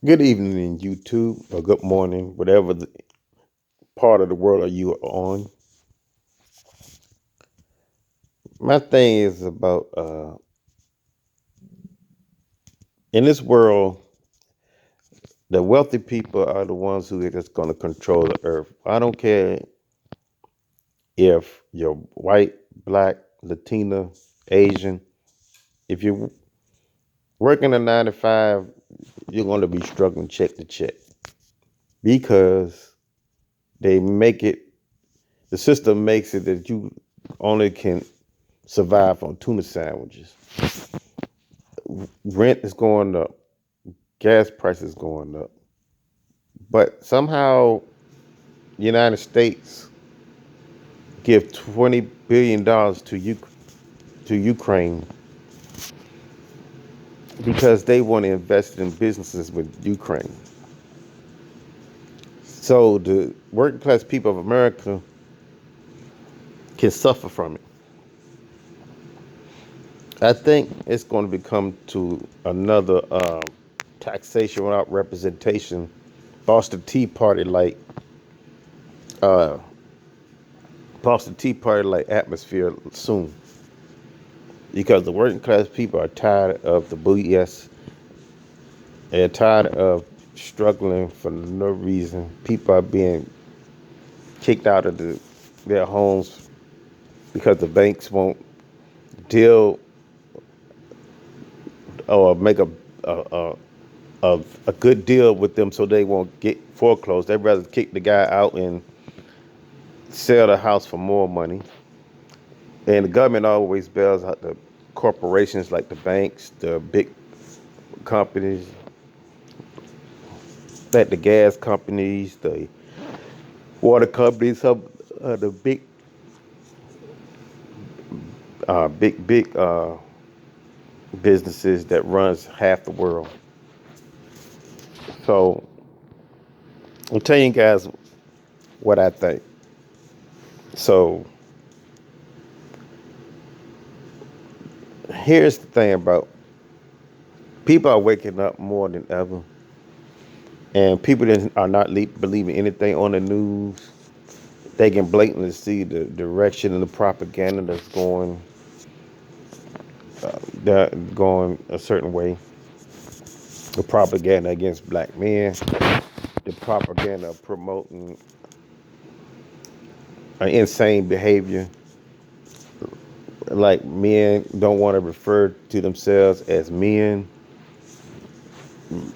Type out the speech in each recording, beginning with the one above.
Good evening, YouTube, or good morning, whatever part of the world are you on. My thing is about in this world, the wealthy people are the ones who are just going to control the earth. I don't care if you're white, black, Latina, Asian. If you're working a 9 to 5, you're going to be struggling check to check because they make it. The system makes it that you only can survive on tuna sandwiches. Rent is going up, gas prices going up. But somehow the United States give $20 billion to Ukraine because they want to invest in businesses with Ukraine. So the working class people of America can suffer from it. I think it's going to become to another taxation without representation, Boston Tea Party uh, atmosphere soon. Because the working class people are tired of the BS. They're tired of struggling for no reason. People are being kicked out of their homes because the banks won't deal or make a, a good deal with them so they won't get foreclosed. They'd rather kick the guy out and sell the house for more money. And the government always bails out the corporations like the banks, the big companies, like the gas companies, the water companies, some the big businesses that runs half the world. So I'm telling you guys what I think. So here's the thing about people are waking up more than ever, and people that are not believing anything on the news. They can blatantly see the direction and the propaganda that's going a certain way. The propaganda against black men, the propaganda promoting insane behavior, like men don't want to refer to themselves as men.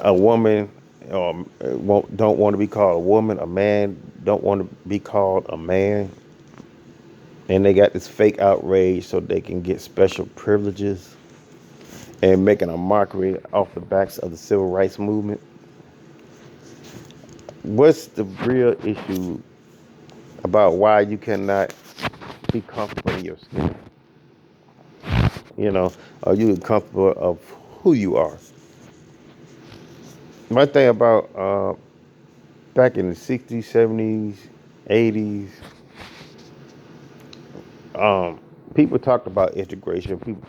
A woman don't want to be called a woman. A man don't want to be called a man. And they got this fake outrage so they can get special privileges and making a mockery off the backs of the civil rights movement. What's the real issue about why you cannot be comfortable in your skin? You know, are you comfortable of who you are? My thing about back in the 60s, 70s, 80s, um, people talked about integration,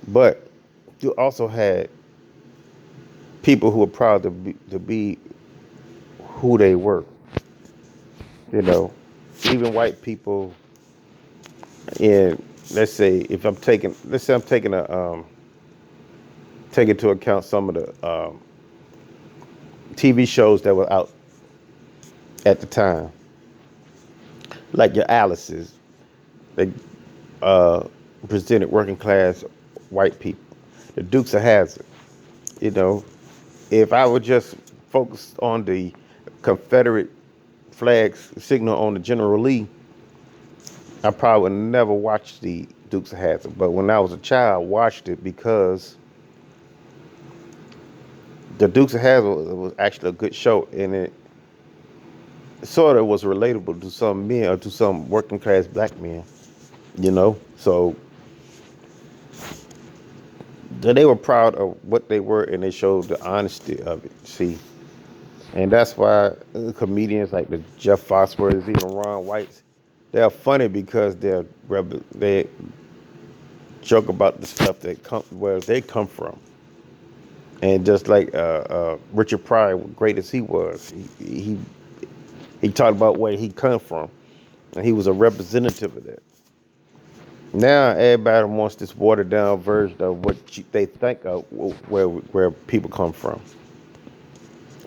but you also had people who were proud to be who they were. You know, even white people. And let's say if I'm taking, let's say I'm taking take into account some of the TV shows that were out at the time, like your Alice's. They uh, presented working class white people. The Dukes of Hazzard. You know, if I would just focus on the Confederate flags signal on the General Lee, I probably would never watch the Dukes of Hazzard. But when I was a child, I watched it because the Dukes of Hazzard was actually a good show, and it sort of was relatable to some men or to some working class black men. You know, so they were proud of what they were, and they showed the honesty of it. See, and that's why comedians like the Jeff Foxworths, even Ron Whites, they're funny because they joke about the stuff that come where they come from. And just like Richard Pryor, great as he was, he talked about where he come from, and he was a representative of that. Now everybody wants this watered down version of what they think of where people come from.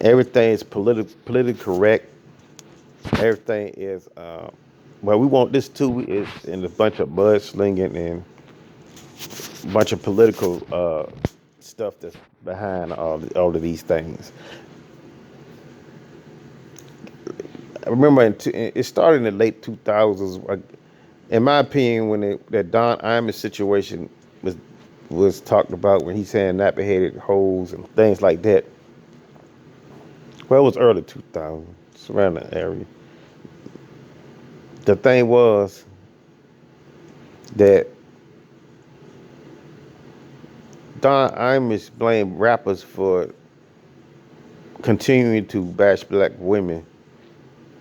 Everything is politically correct. Everything is well, we want this too. Is in a bunch of mudslinging and a bunch of political stuff that's behind all of these things. I remember it started in the late 2000s. In my opinion, when that Don Imus situation was talked about, when he's saying nappy headed hoes and things like that. Well, it was early 2000s, around that area. The thing was that Don Imus blamed rappers for continuing to bash black women,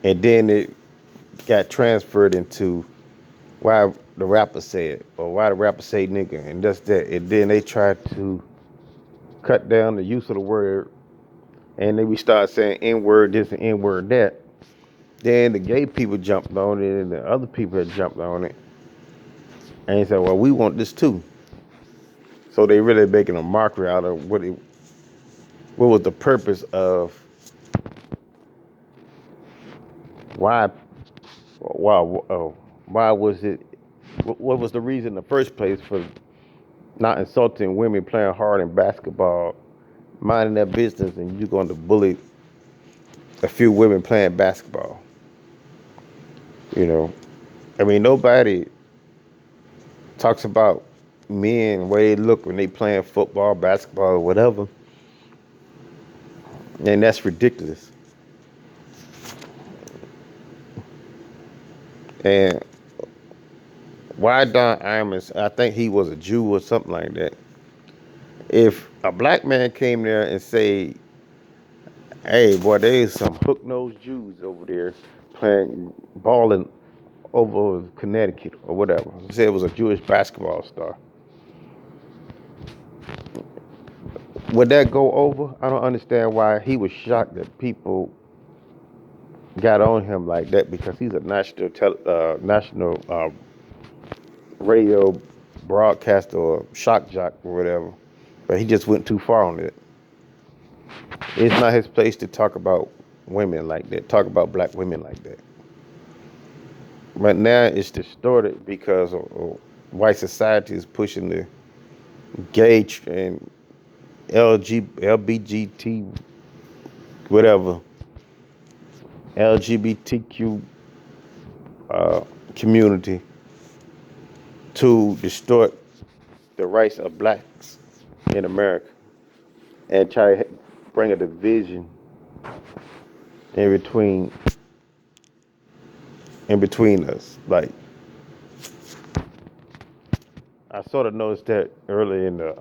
and then it got transferred into why the rapper said or why the rapper say nigga, and that's that. And then they tried to cut down the use of the word, and then we started saying N word this and N word that. Then the gay people jumped on it, and the other people had jumped on it, and they said, "Well, we want this too." So they really making a mockery out of what was the purpose of why why why was it what was the reason in the first place for not insulting women playing hard in basketball, minding their business, and you're going to bully a few women playing basketball. You know, I mean, nobody talks about men the way they look when they playing football, basketball, or whatever, and that's ridiculous. And why Don Imus? I think he was a Jew or something like that. If a black man came there and say, "Hey, boy, there's some hook-nosed Jews over there playing balling over Connecticut or whatever," say it was a Jewish basketball star, would that go over? I don't understand why he was shocked that people got on him like that because he's a national radio broadcaster or shock jock or whatever. But he just went too far on it. It's not his place to talk about women like that, talk about black women like that. But now it's distorted because white society is pushing the gay and LBGT, whatever, LGBTQ uh, community to distort the rights of blacks in America and try to bring a division in between us. Like I sort of noticed that early in the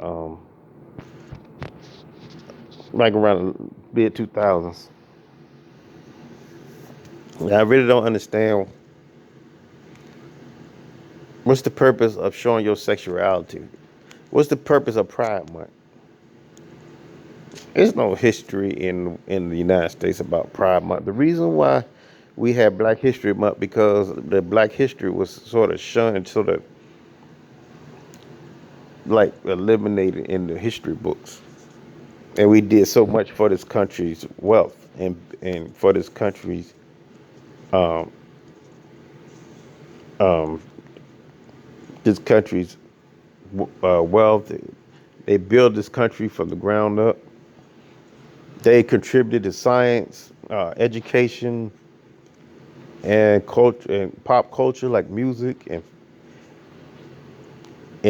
like around the mid 2000s. I really don't understand what's the purpose of showing your sexuality. What's the purpose of Pride Month? There's no history in the United States about Pride Month. The reason why we have Black History Month because the Black history was sort of shunned, sort of like eliminated in the history books, and we did so much for this country's wealth and for this country's um, um, this country's wealth. They built this country from the ground up. They contributed to science, education, and culture and pop culture like music and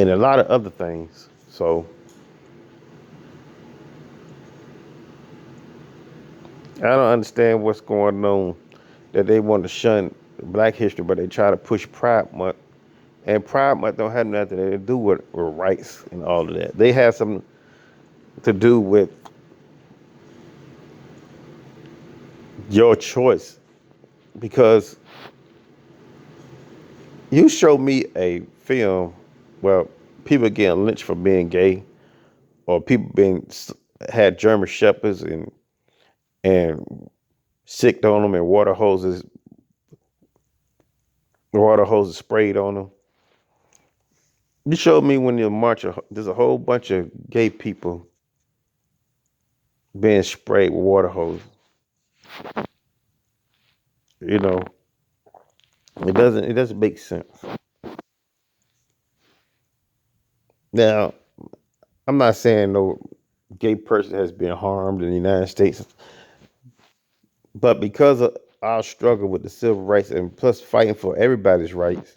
a lot of other things. So I don't understand what's going on that they want to shun Black history, but they try to push Pride Month. And Pride Month don't have nothing to do with rights and all of that. They have something to do with your choice because you show me a film where people getting lynched for being gay or people being had German shepherds and sicked on them and water hoses sprayed on them. You showed me when you march, there's a whole bunch of gay people being sprayed with water hoses. You know, it doesn't make sense. Now, I'm not saying no gay person has been harmed in the United States, but because of our struggle with the civil rights and plus fighting for everybody's rights,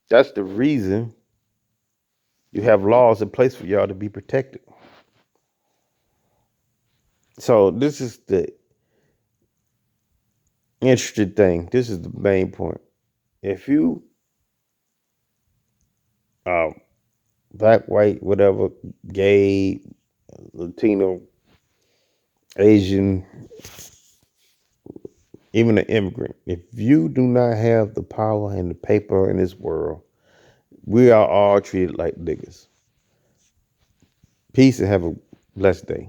that's the reason you have laws in place for y'all to be protected. So this is the interesting thing. This is the main point. If you black, white, whatever, gay, Latino, Asian, even an immigrant, if you do not have the power and the paper in this world, we are all treated like niggas. Peace and have a blessed day.